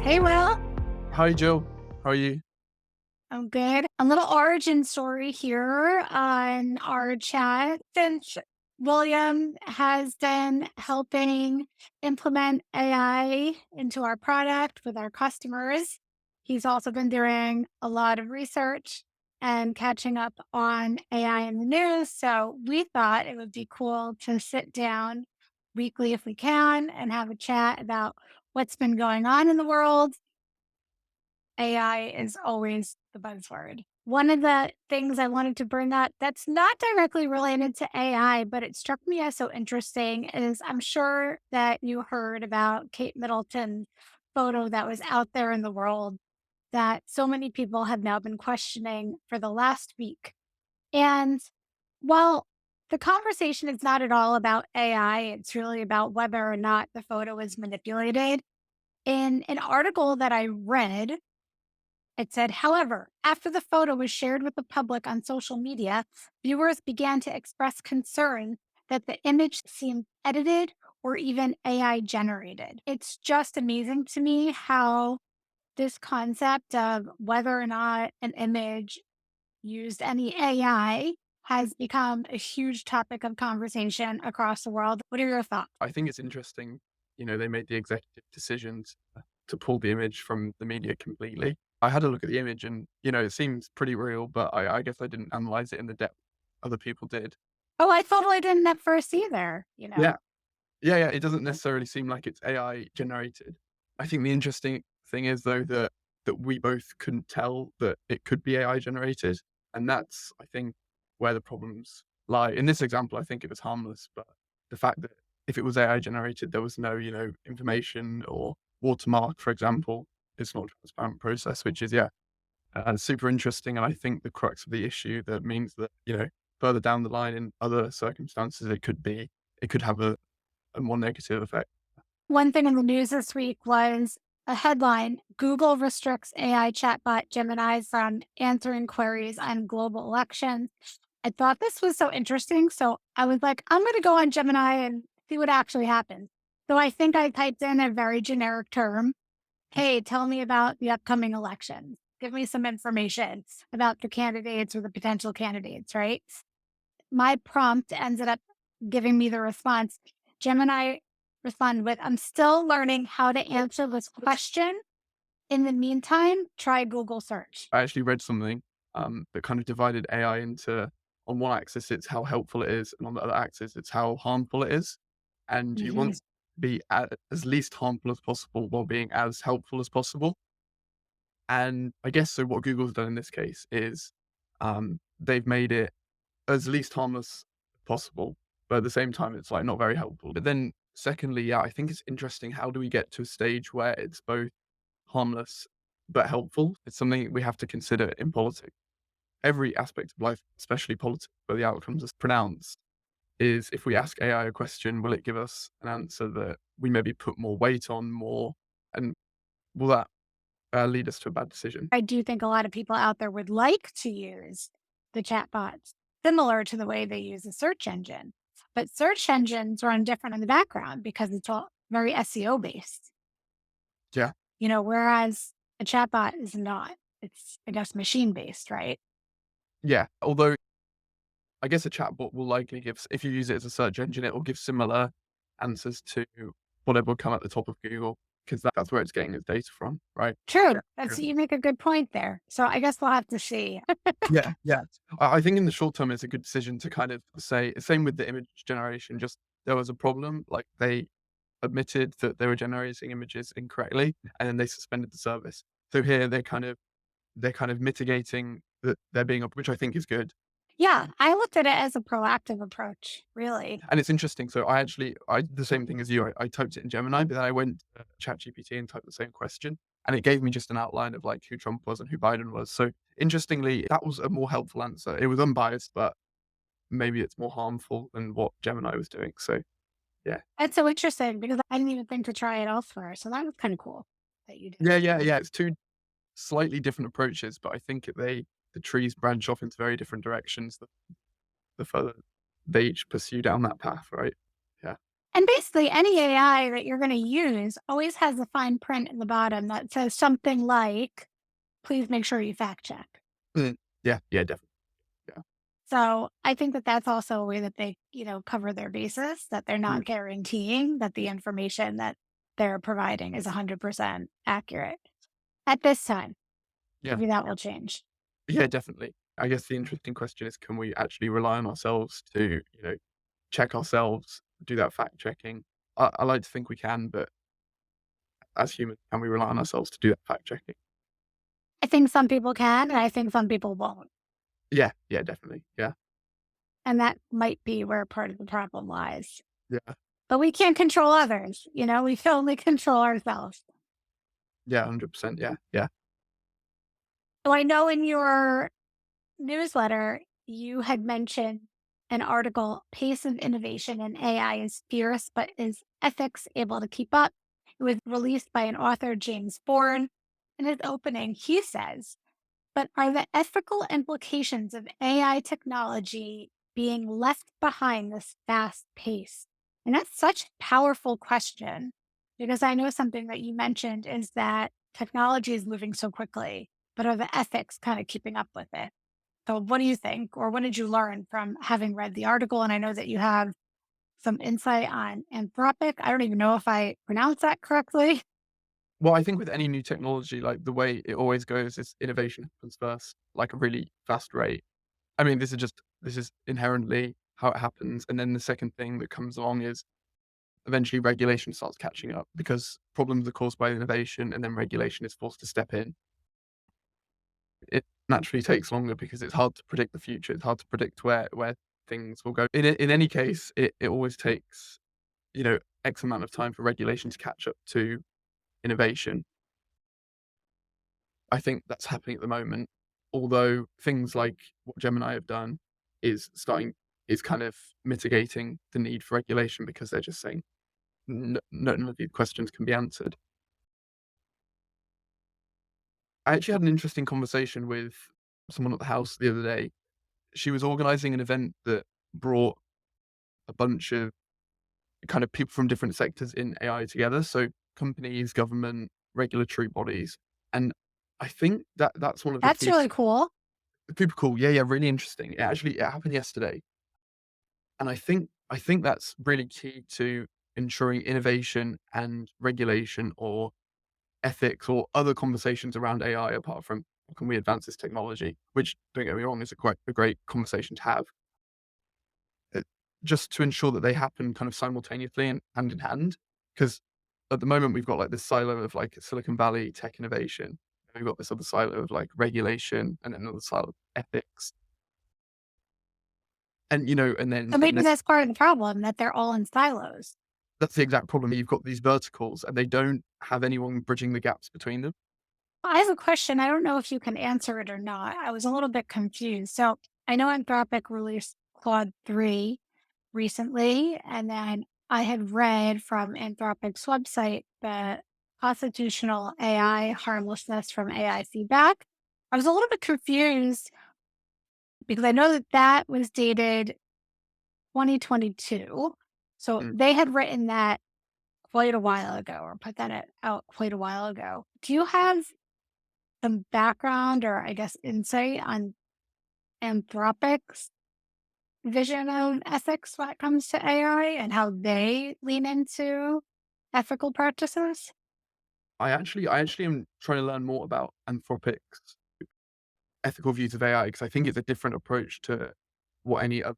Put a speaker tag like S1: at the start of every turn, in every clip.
S1: Hey, Will.
S2: Hi, Jill. How are you?
S1: I'm good. A little origin story here on our chat. Since William has been helping implement AI into our product with our customers, he's also been doing a lot of research and catching up on AI in the news. So we thought it would be cool to sit down weekly if we can and have a chat about what's been going on in the world. AI is always the buzzword. One of the things I wanted to bring up that's not directly related to AI, but it struck me as so interesting is I'm sure that you heard about Kate Middleton's photo that was out there in the world that so many people have now been questioning for the last week. And while the conversation is not at all about AI, it's really about whether or not the photo is manipulated. In an article that I read, it said, however, after the photo was shared with the public on social media, viewers began to express concern that the image seemed edited or even AI generated. It's just amazing to me how this concept of whether or not an image used any AI has become a huge topic of conversation across the world. What are your thoughts?
S2: I think it's interesting, they made the executive decisions to pull the image from the media completely. I had a look at the image and, it seems pretty real, but I guess I didn't analyze it in the depth other people did.
S1: Oh, I totally didn't at first either.
S2: Yeah. Yeah, yeah. It doesn't necessarily seem like it's AI generated. I think the interesting thing is though that we both couldn't tell that it could be AI generated. And that's, I think, where the problems lie. In this example, I think it was harmless, but the fact that if it was AI generated, there was no, information or watermark, for example, it's not a transparent process, which is, yeah, super interesting. And I think the crux of the issue that means that, further down the line in other circumstances, it could have a more negative effect.
S1: One thing in the news this week was a headline: Google restricts AI chatbot Gemini from answering queries on global elections. I thought this was so interesting. So I was like, I'm going to go on Gemini and see what actually happens. So I think I typed in a very generic term. Hey, tell me about the upcoming elections. Give me some information about the candidates or the potential candidates, right? My prompt ended up giving me the response. Gemini responded with, I'm still learning how to answer this question. In the meantime, try Google search.
S2: I actually read something that kind of divided AI into on one axis, it's how helpful it is, and on the other axis, it's how harmful it is. And you want
S1: Mhm.
S2: to be as least harmful as possible while being as helpful as possible. And I guess so. What Google's done in this case is they've made it as least harmless as possible, but at the same time, it's like not very helpful. But then, secondly, yeah, I think it's interesting. How do we get to a stage where it's both harmless but helpful? It's something we have to consider in politics. Every aspect of life, especially politics, where the outcomes are pronounced, is if we ask AI a question, will it give us an answer that we maybe put more weight on more? And will that lead us to a bad decision?
S1: I do think a lot of people out there would like to use the chatbots similar to the way they use a search engine. But search engines run different in the background because it's all very SEO based,
S2: Yeah.
S1: whereas a chatbot is not. It's, I guess, machine based, right?
S2: Yeah. Although I guess a chatbot will likely give, if you use it as a search engine, it will give similar answers to whatever will come at the top of Google because that's where it's getting its data from, right?
S1: True. That's
S2: Yeah.
S1: you make a good point there. So I guess we'll have to see.
S2: Yeah, yeah. I think in the short term, it's a good decision to kind of say, same with the image generation, just there was a problem. Like they admitted that they were generating images incorrectly and then they suspended the service. So here they're kind of mitigating that they're being up, which I think is good.
S1: Yeah, I looked at it as a proactive approach, really.
S2: And it's interesting. So I the same thing as you. I typed it in Gemini, but then I went to ChatGPT and typed the same question, and it gave me just an outline of like who Trump was and who Biden was. So interestingly, that was a more helpful answer. It was unbiased, but maybe it's more harmful than what Gemini was doing. So yeah,
S1: That's so interesting because I didn't even think to try it elsewhere. So that was kind of cool that you did.
S2: yeah, yeah, yeah. It's two slightly different approaches, but I think the trees branch off into very different directions the further they each pursue down that path, right? Yeah.
S1: And basically, any AI that you're going to use always has a fine print in the bottom that says something like, please make sure you fact check.
S2: Mm. Yeah, yeah, definitely. Yeah.
S1: So I think that that's also a way that they, cover their basis, that they're
S2: Mm.
S1: not guaranteeing that the information that they're providing is 100% accurate at this time.
S2: Yeah.
S1: Maybe that will change.
S2: Yeah, definitely. I guess the interesting question is, can we actually rely on ourselves to, check ourselves, do that fact checking? I like to think we can, but as humans, can we rely on ourselves to do that fact checking?
S1: I think some people can, and I think some people won't.
S2: Yeah, yeah, definitely. Yeah,
S1: And that might be where part of the problem lies.
S2: yeah,
S1: But we can't control others. We can only control ourselves.
S2: yeah, 100%. Yeah, yeah.
S1: So I know in your newsletter, you had mentioned an article, Pace of Innovation in AI is Fierce, but is ethics able to keep up? It was released by an author, James Bourne. In his opening, he says, but are the ethical implications of AI technology being left behind this fast pace? And that's such a powerful question because I know something that you mentioned is that technology is moving so quickly, but are the ethics kind of keeping up with it? So, what do you think, or what did you learn from having read the article? And I know that you have some insight on Anthropic. I don't even know if I pronounced that correctly.
S2: Well, I think with any new technology, like the way it always goes is innovation happens first, like a really fast rate. I mean, this is inherently how it happens. And then the second thing that comes along is eventually regulation starts catching up because problems are caused by innovation and then regulation is forced to step in. It naturally takes longer because it's hard to predict the future. It's hard to predict where things will go. In any case, it always takes, X amount of time for regulation to catch up to innovation. I think that's happening at the moment. Although things like what Gemini have done is starting is kind of mitigating the need for regulation because they're just saying none of these questions can be answered. I actually had an interesting conversation with someone at the house the other day. She was organizing an event that brought a bunch of kind of people from different sectors in AI together. So companies, government, regulatory bodies. And I think that that's one of the
S1: That's
S2: key.
S1: really cool.
S2: Super cool. Yeah, yeah, really interesting. It happened yesterday, and I think that's really key to ensuring innovation and regulation or ethics or other conversations around AI apart from how can we advance this technology, which don't get me wrong, is a quite a great conversation to have. Uh, just to ensure that they happen kind of simultaneously and hand in hand. Because at the moment we've got like this silo of like Silicon Valley tech innovation. And we've got this other silo of like regulation and another silo of ethics. And
S1: So
S2: and
S1: maybe
S2: then
S1: that's part of the problem that they're all in silos.
S2: that's the exact problem. You've got these verticals and they don't have anyone bridging the gaps between them.
S1: I have a question. I don't know if you can answer it or not. I was a little bit confused. So I know Anthropic released Claude 3 recently, and then I had read from Anthropic's website the constitutional AI harmlessness from AI feedback. I was a little bit confused because I know that that was dated 2022. So
S2: Mm.
S1: they had written that quite a while ago or put that out quite a while ago. Do you have some background or I guess insight on Anthropic's vision of ethics when it comes to AI and how they lean into ethical practices?
S2: I actually am trying to learn more about Anthropic's ethical views of AI because I think it's a different approach to what any other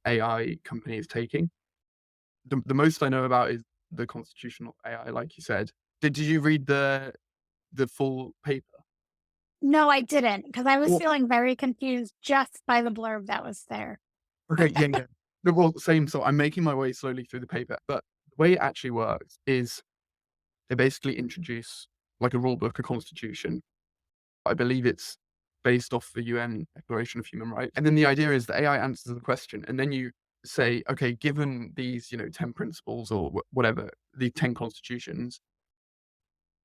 S2: AI company is taking. The most I know about is the constitutional AI, like you said. Did you read the full paper?
S1: No, I didn't because I was
S2: Well,
S1: feeling very confused just by the blurb that was there.
S2: okay, yeah, yeah. Well, same. So I'm making my way slowly through the paper, but the way it actually works is they basically introduce like a rule book, a constitution. I believe it's based off the UN Declaration of Human Rights. And then the idea is that AI answers the question, and then you say, okay, given these, 10 principles or whatever, the 10 constitutions,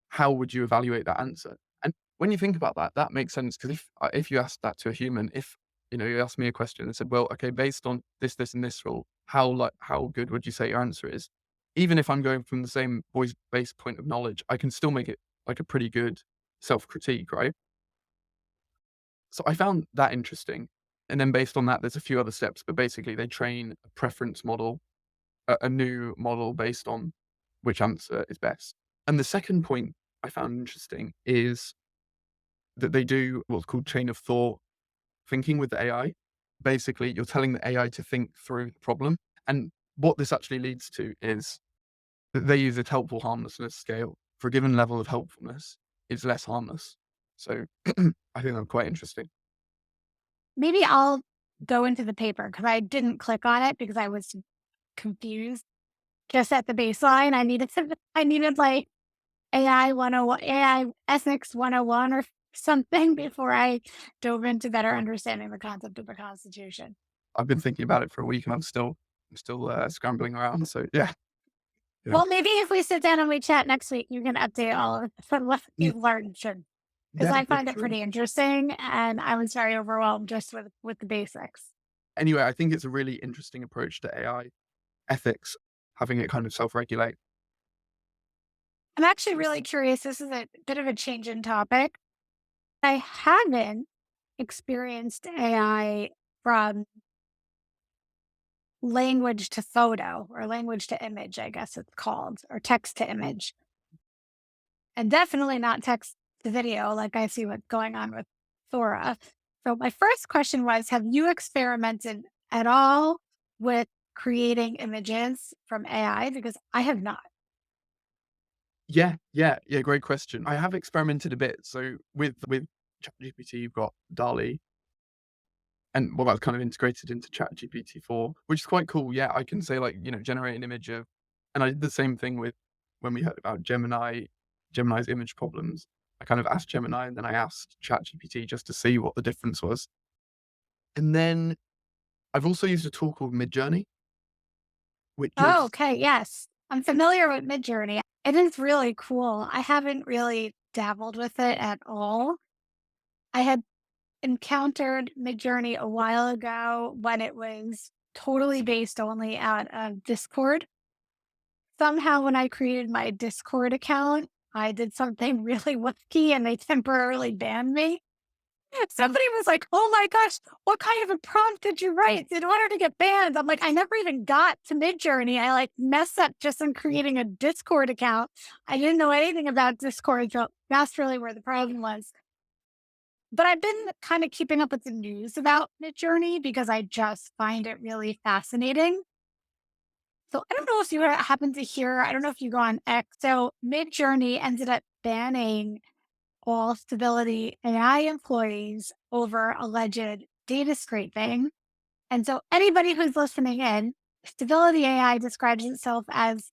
S2: how would you evaluate that answer? And when you think about that, that makes sense because if you ask that to a human, if you asked me a question and said, well, okay, based on this, this, and this rule, how good would you say your answer is? even if I'm going from the same voice-based point of knowledge, I can still make it like a pretty good self-critique, right? So I found that interesting. And then based on that, there's a few other steps, but basically they train a preference model, a new model based on which answer is best. And the second point I found interesting is that they do what's called chain of thought thinking with the AI. Basically, you're telling the AI to think through the problem. And what this actually leads to is that they use a helpful harmlessness scale. For a given level of helpfulness, it's less harmless. So I think that's quite interesting.
S1: Maybe I'll go into the paper because I didn't click on it because I was confused just at the baseline. I needed like AI 101, AI ethics 101 or something before I dove into better understanding the concept of the Constitution.
S2: I've been thinking about it for a week and I'm still scrambling around. So yeah, yeah,
S1: Well, maybe if we sit down and we chat next week, you can update all of from what
S2: yeah,
S1: you've learned, because
S2: yeah,
S1: I
S2: yeah,
S1: find it
S2: sure.
S1: pretty interesting, and I was very overwhelmed just with the basics.
S2: Anyway, I think it's a really interesting approach to AI ethics, having it kind of self-regulate.
S1: I'm actually really curious. This is a bit of a change in topic. I haven't experienced AI from language to photo or language to image, I guess it's called, or text to image, and definitely not text to video like I see what's going on with Thora. So my first question was, have you experimented at all with creating images from AI? Because I have not.
S2: Yeah, yeah, yeah, great question. I have experimented a bit. So with ChatGPT, you've got DALL-E, and well, that's kind of integrated into ChatGPT 4, which is quite cool. Yeah, I can say like, generate an image of, and I did the same thing with when we heard about Gemini's image problems. I kind of asked Gemini and then I asked ChatGPT just to see what the difference was. And then I've also used a tool called Midjourney, which
S1: Oh,
S2: is,
S1: okay. Yes. I'm familiar with Midjourney. It is really cool. I haven't really dabbled with it at all. I had encountered Midjourney a while ago when it was totally based only out of Discord. Somehow, when I created my Discord account, I did something really wonky and they temporarily banned me. Somebody was like, "Oh my gosh, what kind of a prompt did you write in order to get banned?" I'm like, "I never even got to Midjourney. I like messed up just in creating a Discord account. I didn't know anything about Discord, so that's really where the problem was." But I've been kind of keeping up with the news about Midjourney because I just find it really fascinating. So I don't know if you happen to hear, I don't know if you go on X. So Midjourney ended up banning all Stability AI employees over alleged data scraping. And so anybody who's listening in, Stability AI describes itself as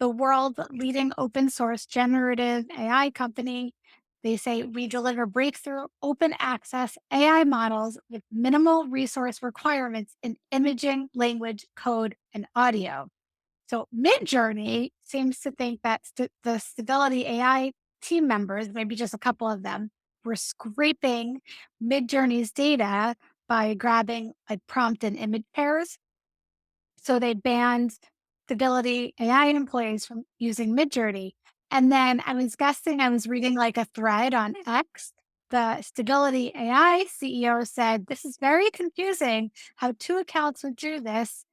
S1: the world's leading open source generative AI company. They say we deliver breakthrough open access AI models with minimal resource requirements in imaging, language, code, and audio. So Midjourney seems to think that the Stability AI team members, maybe just a couple of them, were scraping Midjourney's data by grabbing like prompt and image pairs. So they banned Stability AI employees from using Midjourney. And then I was guessing, I was reading like a thread on X. The Stability AI CEO said, "This is very confusing how two accounts would do this.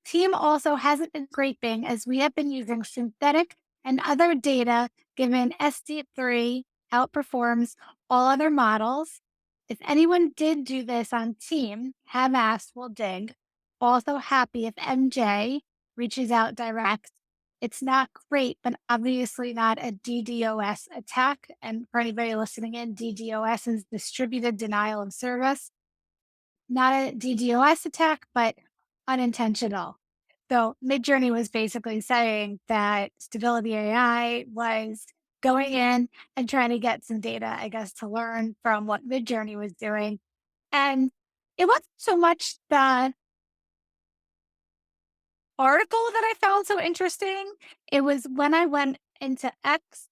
S1: Team also hasn't been scraping as we have been using synthetic and other data given SD3 outperforms all other models. If anyone did do this on Team, have asked will dig. Also happy if MJ reaches out direct. It's not great, but obviously not a DDoS attack. And for anybody listening in, DDoS is distributed denial of service. Not a DDoS attack, but unintentional." So Midjourney was basically saying that Stability AI was going in and trying to get some data, I guess, to learn from what Midjourney was doing. And it wasn't so much the article that I found so interesting. It was when I went into X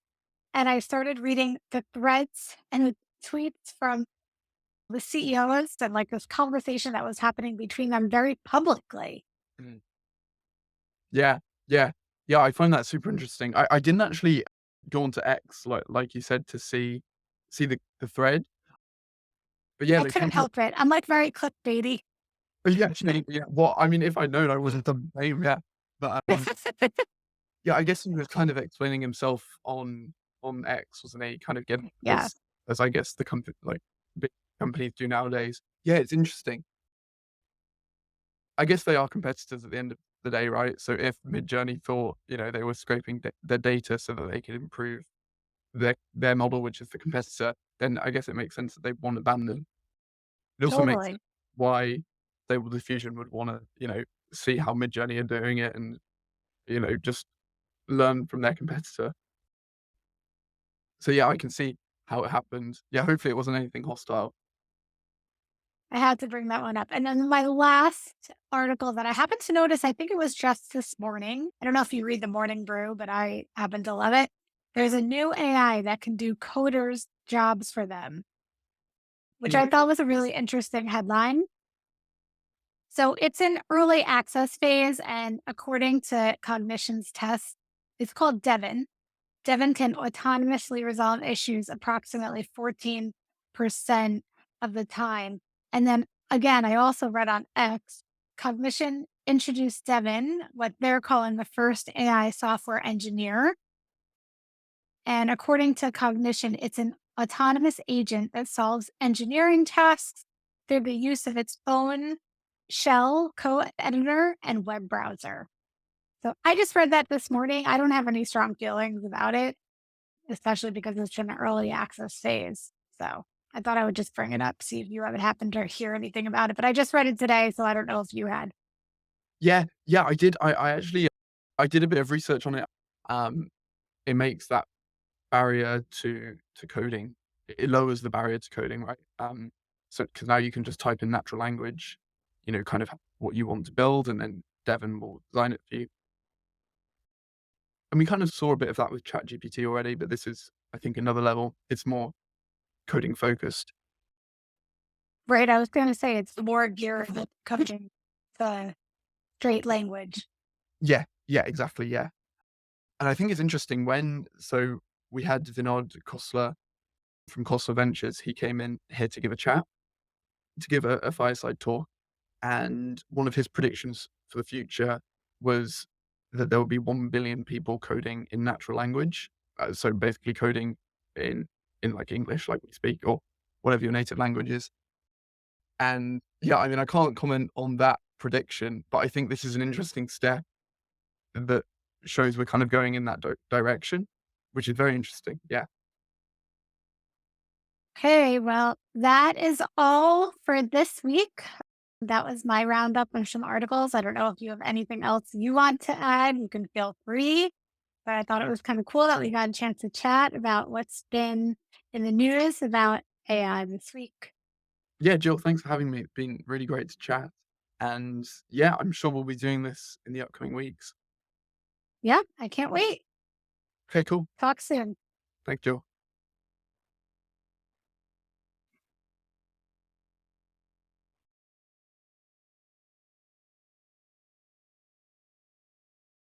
S1: and I started reading the threads and the tweets from the CEOs and like this conversation that was happening between them very publicly.
S2: mm, yeah, yeah. Yeah, I find that super interesting. I didn't actually go onto X like you said to see the thread, but yeah,
S1: I
S2: they
S1: couldn't
S2: kind of
S1: help it. I'm like very clickbaity.
S2: yeah, actually, yeah. Well, I mean, if I'd known, I would have done the same, yeah. But yeah, I guess he was kind of explaining himself on X, wasn't he? Kind of getting
S1: Yeah,
S2: as I guess the like big companies do nowadays. Yeah, it's interesting. I guess they are competitors at the end of the day, right? So if Midjourney thought, they were scraping their data so that they could improve their model, which is the competitor, then I guess it makes sense that they want to ban them. It also makes sense
S1: totally.
S2: why Stable Diffusion would want to, see how Midjourney are doing it and, just learn from their competitor. So yeah, I can see how it happened. Yeah, hopefully it wasn't anything hostile.
S1: I had to bring that one up. And then my last article that I happened to notice, I think it was just this morning. I don't know if you read the Morning Brew, but I happen to love it. There's a new AI that can do coders' jobs for them, which I
S2: Mm,
S1: thought was a really interesting headline. So it's in early access phase, and according to Cognition's test, it's called Devin. Devin can autonomously resolve issues approximately 14% of the time. And then again, I also read on X, Cognition introduced Devin, what they're calling the first AI software engineer. And according to Cognition, it's an autonomous agent that solves engineering tasks through the use of its own shell code editor and web browser. So I just read that this morning. I don't have any strong feelings about it, especially because it's in the early access phase. So I thought I would just bring it up, see if you haven't happened to hear anything about it. But I just read it today, so I don't know if you had.
S2: yeah, yeah, I did. I actually I did a bit of research on it. Um, it makes that barrier to coding. It lowers the barrier to coding, right? So because now you can just type in natural language, kind of what you want to build, and then Devon will design it for you. And we kind of saw a bit of that with ChatGPT already, but this is, I think, another level. It's more coding focused.
S1: Right. I was going to say it's more geared at coding the straight language.
S2: Yeah, yeah, exactly, yeah. And I think it's interesting so we had Vinod Khosla from Khosla Ventures. He came in here to give a chat, to give a fireside talk. And one of his predictions for the future was that there will be 1 billion people coding in natural language. So basically coding in like English, like we speak, or whatever your native language is. And yeah, I mean, I can't comment on that prediction, but I think this is an interesting step that shows we're kind of going in that direction, which is very interesting. Yeah.
S1: Okay. Well, that is all for this week. That was my roundup of some articles. I don't know if you have anything else you want to add. You can feel free. But I thought it was kind of cool that we got a chance to chat about what's been in the news about AI this week.
S2: Yeah, Jill, thanks for having me. It's been really great to chat. And yeah, I'm sure we'll be doing this in the upcoming weeks.
S1: Yeah, I can't wait.
S2: Okay, cool.
S1: Talk soon.
S2: Thanks, Jill.